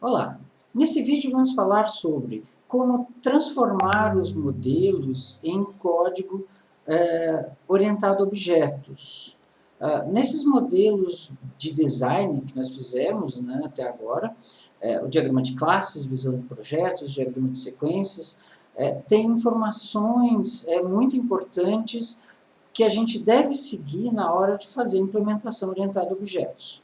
Olá, nesse vídeo vamos falar sobre como transformar os modelos em código orientado a objetos. Nesses modelos de design que nós fizemos, né, até agora, o diagrama de classes, visão de projetos, diagrama de sequências, tem informações muito importantes que a gente deve seguir na hora de fazer a implementação orientada a objetos.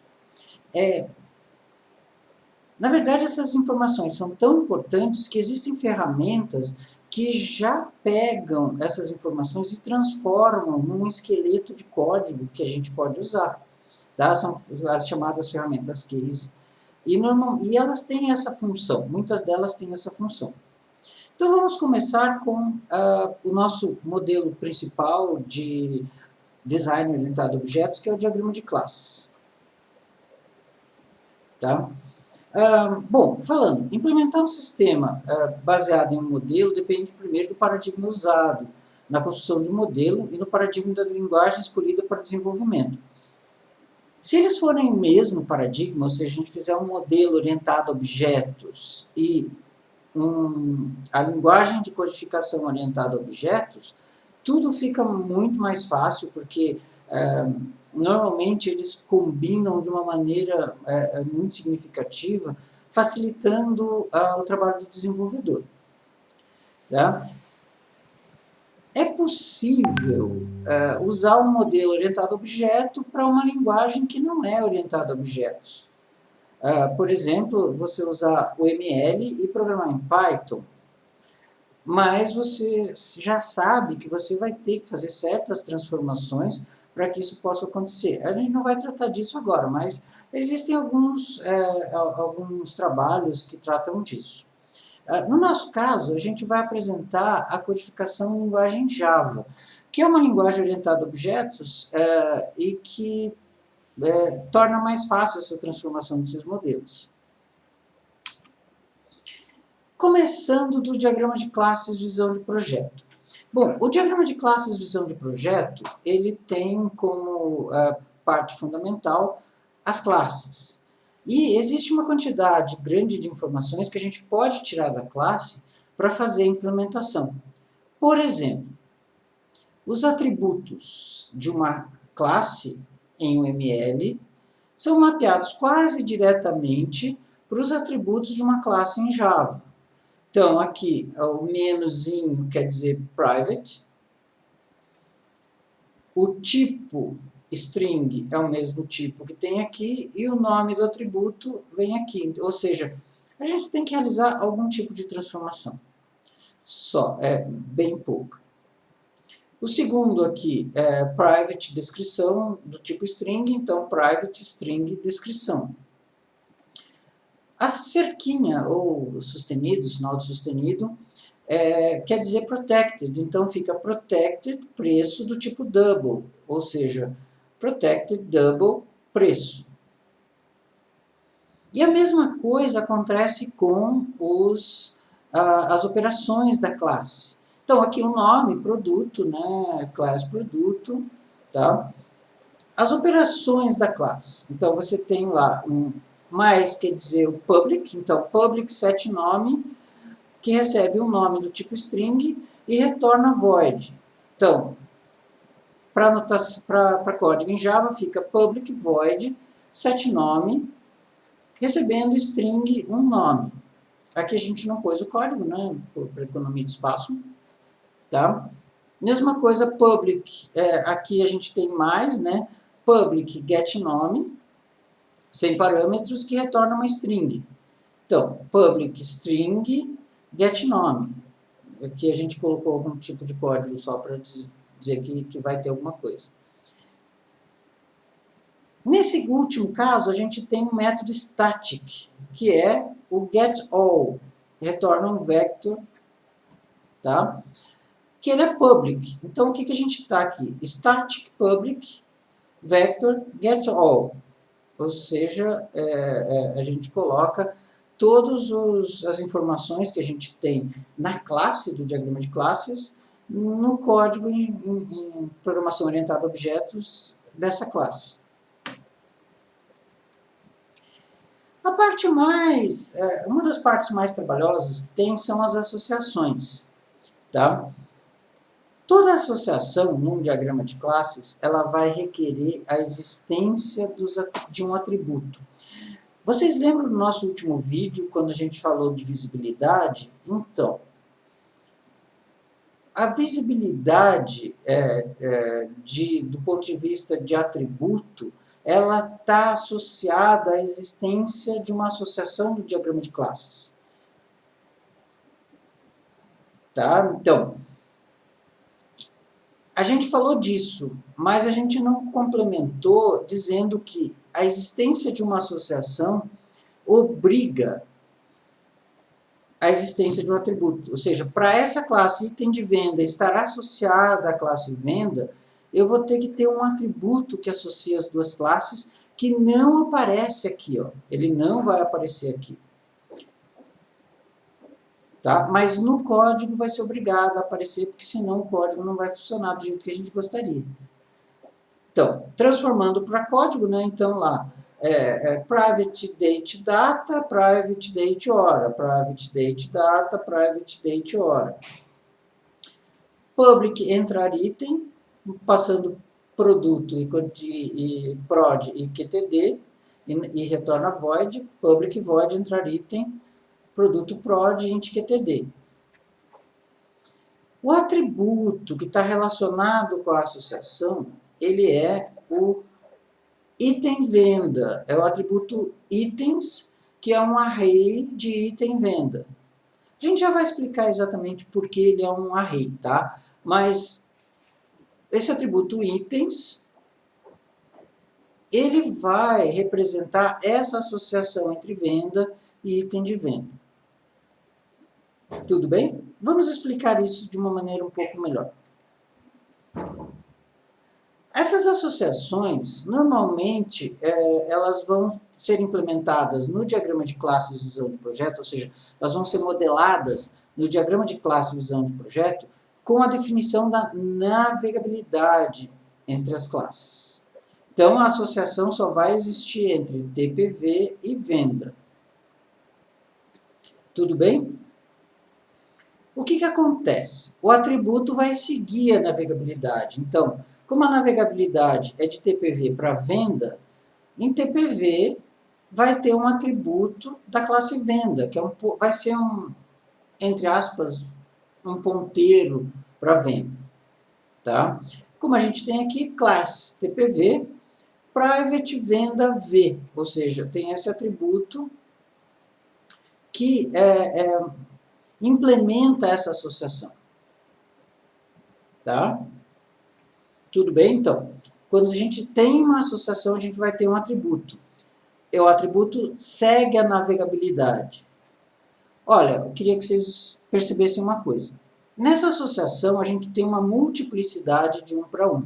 Na verdade, essas informações são tão importantes que existem ferramentas que já pegam essas informações e transformam num esqueleto de código que a gente pode usar. Tá? São as chamadas ferramentas case. E elas têm essa função, muitas delas têm essa função. Então, vamos começar com o nosso modelo principal de design orientado a objetos, que é o diagrama de classes. Tá? Bom, falando, implementar um sistema baseado em um modelo depende primeiro do paradigma usado na construção de um modelo e no paradigma da linguagem escolhida para o desenvolvimento. Se eles forem o mesmo paradigma, ou seja, a gente fizer um modelo orientado a objetos e a linguagem de codificação orientada a objetos, tudo fica muito mais fácil, porque normalmente eles combinam de uma maneira muito significativa, facilitando o trabalho do desenvolvedor. Tá? É possível usar um modelo orientado a objeto para uma linguagem que não é orientada a objetos. Por exemplo, você usar o ML e programar em Python, mas você já sabe que você vai ter que fazer certas transformações para que isso possa acontecer. A gente não vai tratar disso agora, mas existem alguns trabalhos que tratam disso. No nosso caso, a gente vai apresentar a codificação em linguagem Java, que é uma linguagem orientada a objetos e que torna mais fácil essa transformação desses modelos. Começando do diagrama de classes, visão de projeto. Bom, o diagrama de classes, visão de projeto, ele tem como parte fundamental as classes. E existe uma quantidade grande de informações que a gente pode tirar da classe para fazer a implementação. Por exemplo, os atributos de uma classe em UML são mapeados quase diretamente para os atributos de uma classe em Java. Então, aqui, o menuzinho quer dizer private. O tipo string é o mesmo tipo que tem aqui, e o nome do atributo vem aqui. Ou seja, a gente tem que realizar algum tipo de transformação. Só, é bem pouco. O segundo aqui é private descrição do tipo string, então private string descrição. A cerquinha, ou sustenido, sinal de sustenido, quer dizer protected, então fica protected preço do tipo double, ou seja, protected double preço. E a mesma coisa acontece com as operações da classe. Então, aqui o nome, produto, né, class produto, tá? As operações da classe. Então, você tem lá mais, quer dizer, o public, então public set nome, que recebe um nome do tipo string e retorna void. Então, para código em Java, fica public void set nome, recebendo string um nome. Aqui a gente não pôs o código, né, por economia de espaço. Tá? Mesma coisa, public, aqui a gente tem mais, né, public get nome, sem parâmetros, que retorna uma string. Então, public string get nome. Aqui a gente colocou algum tipo de código só para dizer que vai ter alguma coisa. Nesse último caso, a gente tem um método static, que é o getAll. Retorna um vector, tá? Que ele é public. Então, o que a gente está aqui? Static public vector getAll. Ou seja, a gente coloca todas as informações que a gente tem na classe, do diagrama de classes, no código em programação orientada a objetos dessa classe. A Uma das partes mais trabalhosas que tem são as associações, tá? Toda associação num diagrama de classes, ela vai requerer a existência de um atributo. Vocês lembram do nosso último vídeo, quando a gente falou de visibilidade? Então, a visibilidade, do ponto de vista de atributo, ela está associada à existência de uma associação do diagrama de classes. Tá? Então, a gente falou disso, mas a gente não complementou dizendo que a existência de uma associação obriga a existência de um atributo. Ou seja, para essa classe item de venda estar associada à classe venda, eu vou ter que ter um atributo que associa as duas classes que não aparece aqui. Ó. Ele não vai aparecer aqui. Tá? Mas no código vai ser obrigado a aparecer, porque senão o código não vai funcionar do jeito que a gente gostaria. Então, transformando para código, né? Então lá, private date data, private date hora, private date data, private date hora. Public entrar item, passando produto e prod e QTD, e retorna void, public void entrar item, produto prod int QTD. O atributo que está relacionado com a associação, ele é o item venda, é o atributo itens, que é um array de item venda. A gente já vai explicar exatamente por que ele é um array, tá? Mas esse atributo itens, ele vai representar essa associação entre venda e item de venda. Tudo bem? Vamos explicar isso de uma maneira um pouco melhor. Essas associações, normalmente, elas vão ser implementadas no diagrama de classes visão de projeto, ou seja, elas vão ser modeladas no diagrama de classe visão de projeto com a definição da navegabilidade entre as classes. Então, a associação só vai existir entre TPV e venda. Tudo bem? O que acontece? O atributo vai seguir a navegabilidade. Então, como a navegabilidade é de TPV para venda, em TPV vai ter um atributo da classe venda, que vai ser entre aspas, um ponteiro para venda. Tá? Como a gente tem aqui, class TPV, private venda V, ou seja, tem esse atributo que implementa essa associação. Tá? Tudo bem? Então, quando a gente tem uma associação, a gente vai ter um atributo. O atributo segue a navegabilidade. Olha, eu queria que vocês percebessem uma coisa. Nessa associação, a gente tem uma multiplicidade de 1 para 1.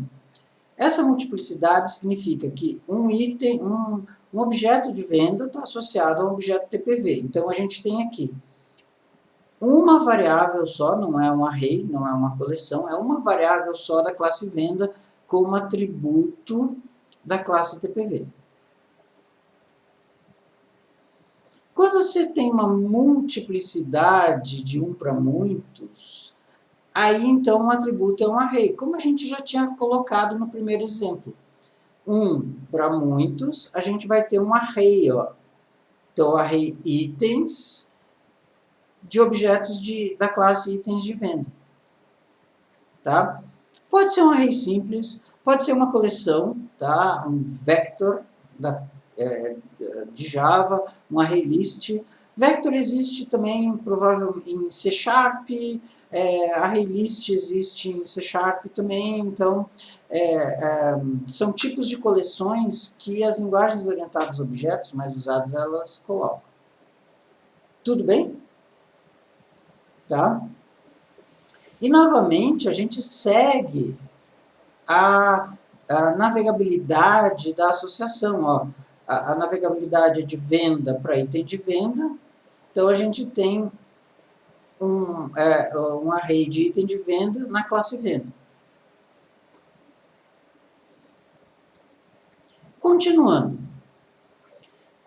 Essa multiplicidade significa que um item, um objeto de venda está associado a um objeto TPV. Então, a gente tem aqui uma variável só, não é um array, não é uma coleção, é uma variável só da classe venda como atributo da classe TPV. Quando você tem uma multiplicidade de 1 para muitos, aí então o atributo é um array, como a gente já tinha colocado no primeiro exemplo. 1 para muitos, a gente vai ter um array, ó. Então, array itens de objetos da classe itens de venda. Tá? Pode ser um array simples, pode ser uma coleção, tá? Um vector de Java, um array list. Vector existe também, provavelmente, em C#, array list existe em C# também, então, são tipos de coleções que as linguagens orientadas a objetos mais usadas, elas colocam. Tudo bem? Tá? E, novamente, a gente segue a navegabilidade da associação. Ó. A navegabilidade é de venda para item de venda. Então, a gente tem um array de item de venda na classe venda. Continuando.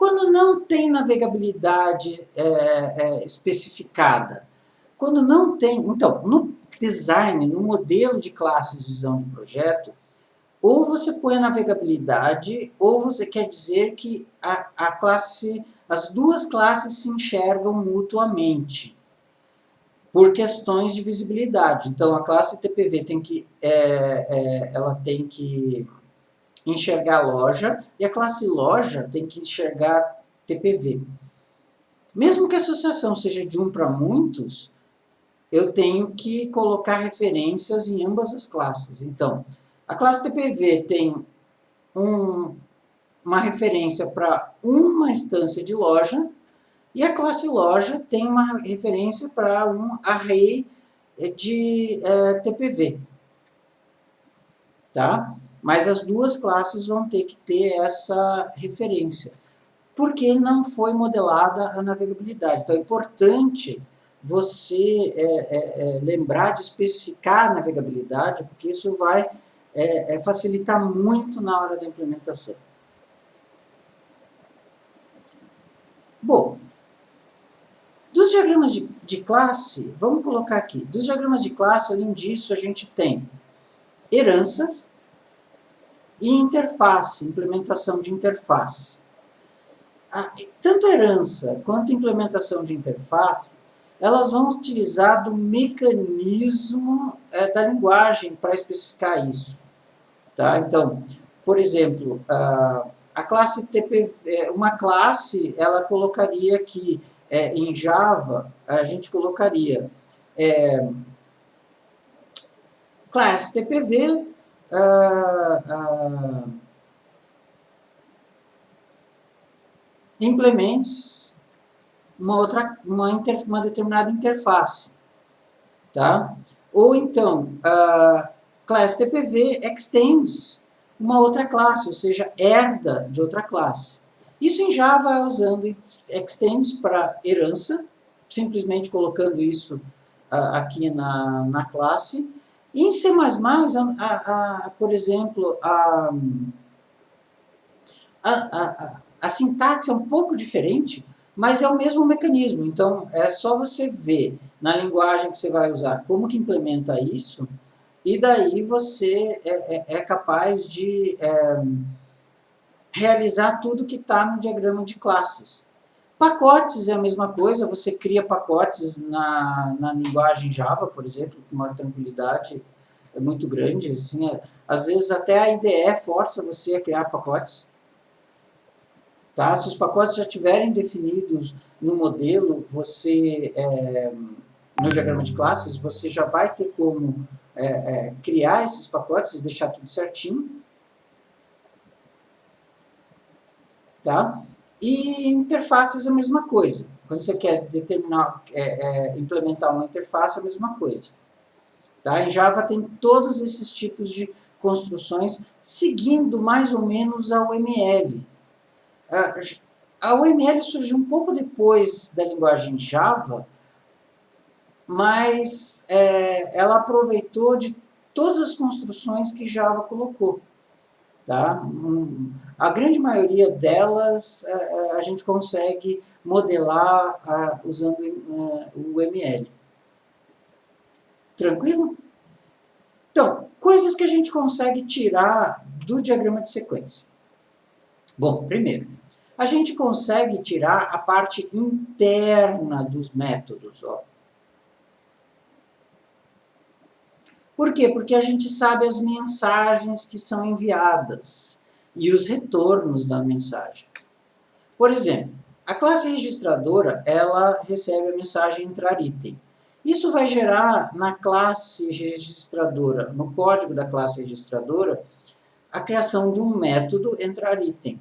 Quando não tem navegabilidade especificada, quando não tem... Então, no design, no modelo de classes visão de projeto, ou você põe a navegabilidade, ou você quer dizer que as duas classes se enxergam mutuamente, por questões de visibilidade. Então, a classe TPV ela tem que enxergar a loja, e a classe loja tem que enxergar TPV. Mesmo que a associação seja de um para muitos, eu tenho que colocar referências em ambas as classes. Então, a classe TPV tem uma referência para uma instância de loja, e a classe loja tem uma referência para um array de TPV. Tá? Mas as duas classes vão ter que ter essa referência, porque não foi modelada a navegabilidade. Então, é importante você lembrar de especificar a navegabilidade, porque isso vai facilitar muito na hora da implementação. Bom, dos diagramas de classe, vamos colocar aqui, dos diagramas de classe, além disso, a gente tem heranças e interface, implementação de interface. Tanto herança quanto implementação de interface, elas vão utilizar do mecanismo da linguagem para especificar isso. Tá? Então, por exemplo, a classe TPV, uma classe, ela colocaria aqui, em Java, a gente colocaria classe TPV, implements uma determinada interface. Tá? Ou então, class TPV extends uma outra classe, ou seja, herda de outra classe. Isso em Java é usando extends para herança, simplesmente colocando isso aqui na classe. E em C++, por exemplo, a sintaxe é um pouco diferente, mas é o mesmo mecanismo. Então, é só você ver na linguagem que você vai usar como que implementa isso, e daí você é capaz de realizar tudo que está no diagrama de classes. Pacotes é a mesma coisa, você cria pacotes na linguagem Java, por exemplo, com uma tranquilidade muito grande. Assim, às vezes até a IDE força você a criar pacotes. Tá? Se os pacotes já estiverem definidos no modelo, no diagrama de classes, você já vai ter como criar esses pacotes e deixar tudo certinho. Tá? E interfaces é a mesma coisa. Quando você quer implementar uma interface, é a mesma coisa. Tá? Em Java tem todos esses tipos de construções, seguindo mais ou menos a UML. A UML surgiu um pouco depois da linguagem Java, mas ela aproveitou de todas as construções que Java colocou. Tá? A grande maioria delas a gente consegue modelar usando o UML. Tranquilo? Então, coisas que a gente consegue tirar do diagrama de sequência. Bom, primeiro, a gente consegue tirar a parte interna dos métodos. Ó. Por quê? Porque a gente sabe as mensagens que são enviadas e os retornos da mensagem. Por exemplo, a classe registradora, ela recebe a mensagem entrar item. Isso vai gerar na classe registradora, no código da classe registradora, a criação de um método entrar item.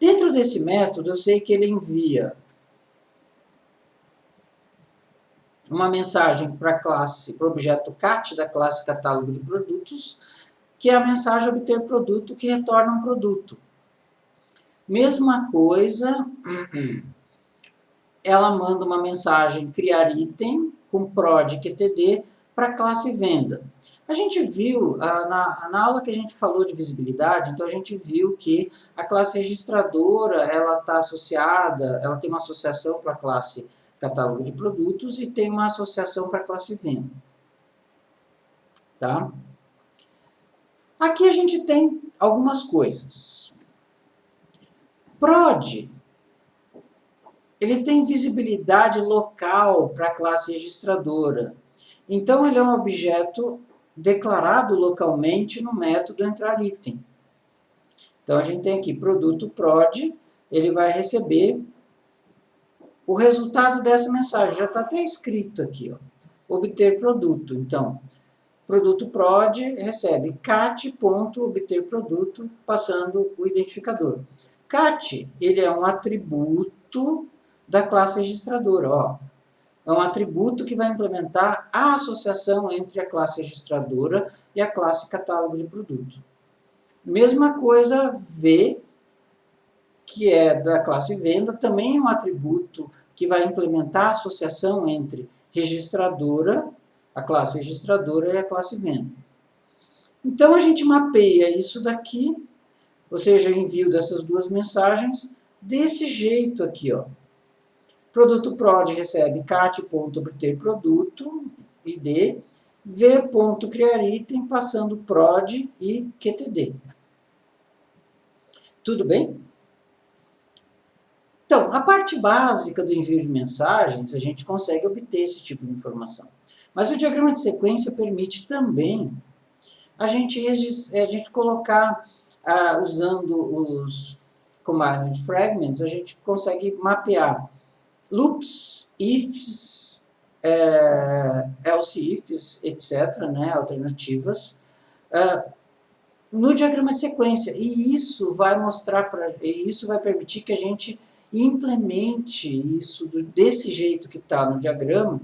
Dentro desse método, eu sei que ele envia uma mensagem para o objeto cat da classe catálogo de produtos, que é a mensagem obter produto que retorna um produto. Mesma coisa, ela manda uma mensagem criar item com prod QTD para a classe venda. A gente viu, na aula que a gente falou de visibilidade, então a gente viu que a classe registradora, ela está associada, ela tem uma associação para a classe catálogo de produtos e tem uma associação para a classe venda. Tá? Aqui a gente tem algumas coisas. PROD, ele tem visibilidade local para a classe registradora. Então, ele é um objeto declarado localmente no método entrar item. Então, a gente tem aqui produto PROD, ele vai receber o resultado dessa mensagem. Já está até escrito aqui, ó, obter produto. Então, produto PROD recebe cat.obter produto, passando o identificador. Cat, ele é um atributo da classe registradora, ó. É um atributo que vai implementar a associação entre a classe registradora e a classe catálogo de produto. Mesma coisa V, que é da classe venda, também é um atributo que vai implementar a associação entre registradora, a classe registradora e a classe venda. Então, a gente mapeia isso daqui, ou seja, envio dessas duas mensagens, desse jeito aqui, ó. Produto PROD recebe cat.obter produto, ID, v.criar item, passando PROD e QTD. Tudo bem? Então, a parte básica do envio de mensagens, a gente consegue obter esse tipo de informação. Mas o diagrama de sequência permite também a gente colocar, usando os command fragments, a gente consegue mapear loops, ifs, else ifs, etc., né, alternativas, no diagrama de sequência. E isso vai isso vai permitir que a gente implemente isso desse jeito que está no diagrama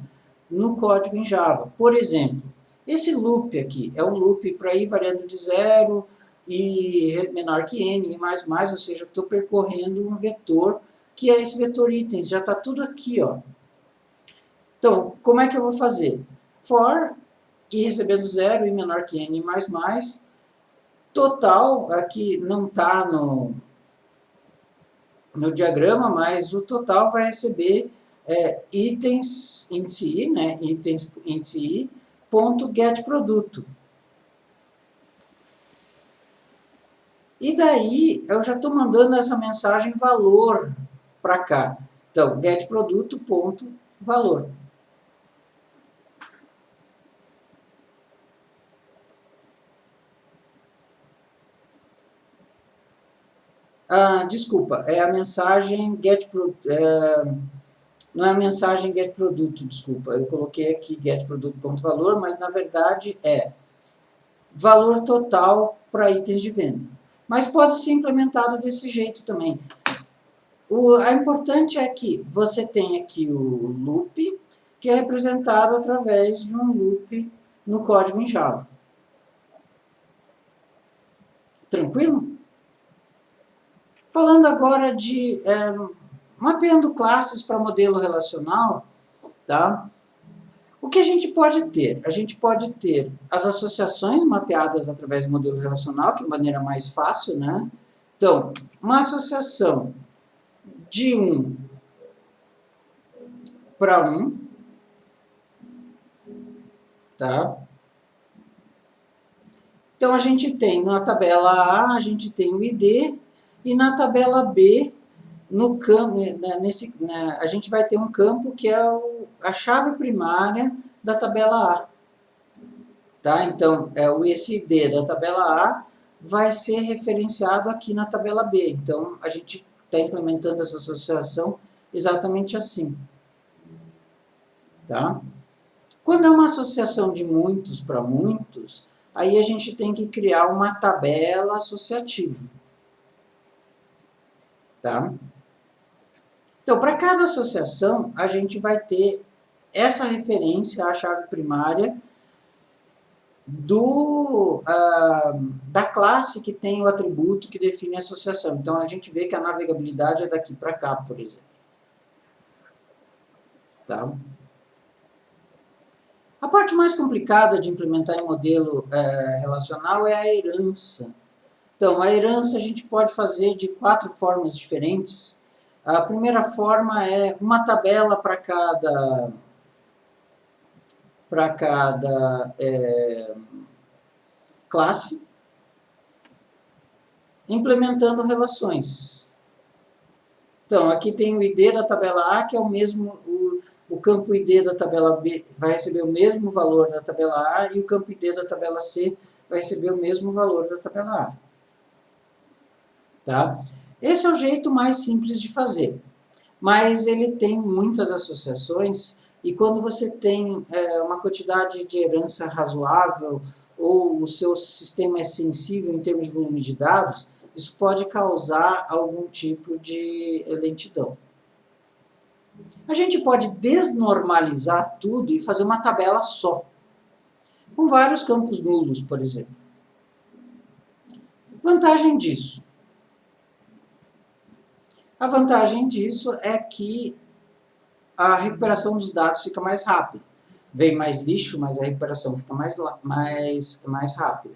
no código em Java. Por exemplo, esse loop aqui é um loop para ir variando de 0 e menor que n e mais, ou seja, eu estou percorrendo um vetor que é esse vetor itens, já está tudo aqui, ó. Então, como é que eu vou fazer? For, e recebendo 0 e menor que n mais, total, aqui não está no diagrama, mas o total vai receber itens índice i, né, itens índice i, ponto get produto. E daí, eu já estou mandando essa mensagem valor para cá. Então, get produto, ponto, valor. Desculpa, é a mensagem get não é a mensagem get produto, desculpa. Eu coloquei aqui get produto, ponto, valor, mas na verdade é valor total para itens de venda. Mas pode ser implementado desse jeito também. A importante é que você tem aqui o loop, que é representado através de um loop no código em Java. Tranquilo? Falando agora de mapeando classes para modelo relacional, tá? O que a gente pode ter? A gente pode ter as associações mapeadas através do modelo relacional, que é a maneira mais fácil, né? Então, uma associação de 1 para 1, tá? Então, a gente tem na tabela A, a gente tem o ID, e na tabela B, no campo, a gente vai ter um campo que é a chave primária da tabela A. Tá? Então, esse ID da tabela A vai ser referenciado aqui na tabela B. Então, a gente está implementando essa associação exatamente assim. Tá? Quando é uma associação de muitos para muitos, aí a gente tem que criar uma tabela associativa. Tá? Então, para cada associação, a gente vai ter essa referência à chave primária da classe que tem o atributo que define a associação. Então, a gente vê que a navegabilidade é daqui para cá, por exemplo. Tá? A parte mais complicada de implementar em modelo relacional é a herança. Então, a herança a gente pode fazer de 4 formas diferentes. A primeira forma é uma tabela para cada classe, implementando relações. Então, aqui tem o ID da tabela A, que é o mesmo, o campo ID da tabela B vai receber o mesmo valor da tabela A, e o campo ID da tabela C vai receber o mesmo valor da tabela A. Tá? Esse é o jeito mais simples de fazer, mas ele tem muitas associações, e quando você tem uma quantidade de herança razoável, ou o seu sistema é sensível em termos de volume de dados, isso pode causar algum tipo de lentidão. A gente pode desnormalizar tudo e fazer uma tabela só, com vários campos nulos, por exemplo. Vantagem disso. A vantagem disso é que a recuperação dos dados fica mais rápida. Vem mais lixo, mas a recuperação fica mais rápida.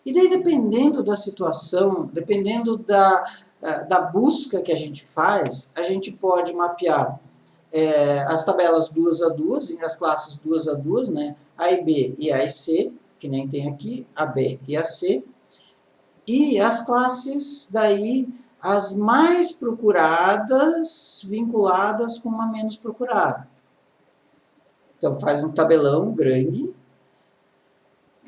E daí, dependendo da situação, dependendo da busca que a gente faz, a gente pode mapear as tabelas 2 a 2, as classes 2 a 2, né? A e B e A e C, que nem tem aqui, a B e a C, e as classes daí, as mais procuradas, vinculadas com uma menos procurada. Então, faz um tabelão grande,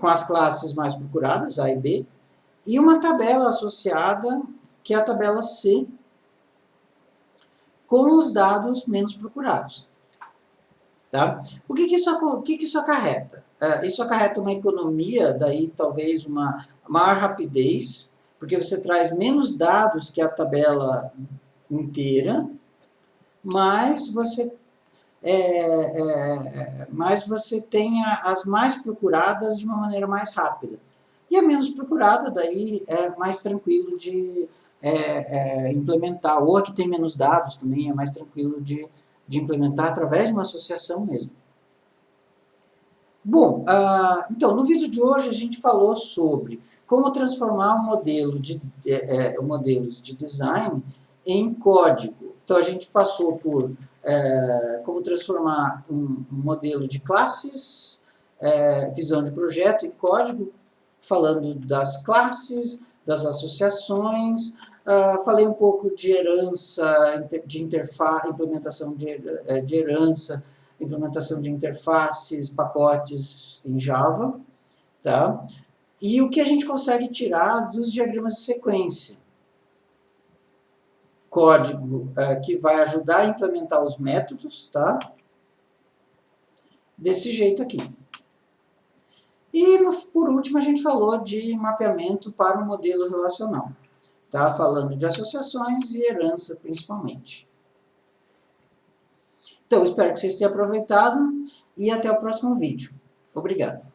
com as classes mais procuradas, A e B, e uma tabela associada, que é a tabela C, com os dados menos procurados. Tá? O que isso acarreta? Isso acarreta uma economia, daí talvez uma maior rapidez, porque você traz menos dados que a tabela inteira, mas você tem as mais procuradas de uma maneira mais rápida. E a menos procurada, daí é mais tranquilo de implementar, ou a que tem menos dados também é mais tranquilo de implementar através de uma associação mesmo. Bom, então, no vídeo de hoje a gente falou sobre como transformar modelos de design em código. Então, a gente passou por como transformar um modelo de classes, visão de projeto em código, falando das classes, das associações, falei um pouco de herança, de interface, implementação de herança, implementação de interfaces, pacotes em Java, tá? E o que a gente consegue tirar dos diagramas de sequência. Código que vai ajudar a implementar os métodos, tá? Desse jeito aqui. E, por último, a gente falou de mapeamento para o modelo relacional, tá? Falando de associações e herança, principalmente. Então, espero que vocês tenham aproveitado e até o próximo vídeo. Obrigado.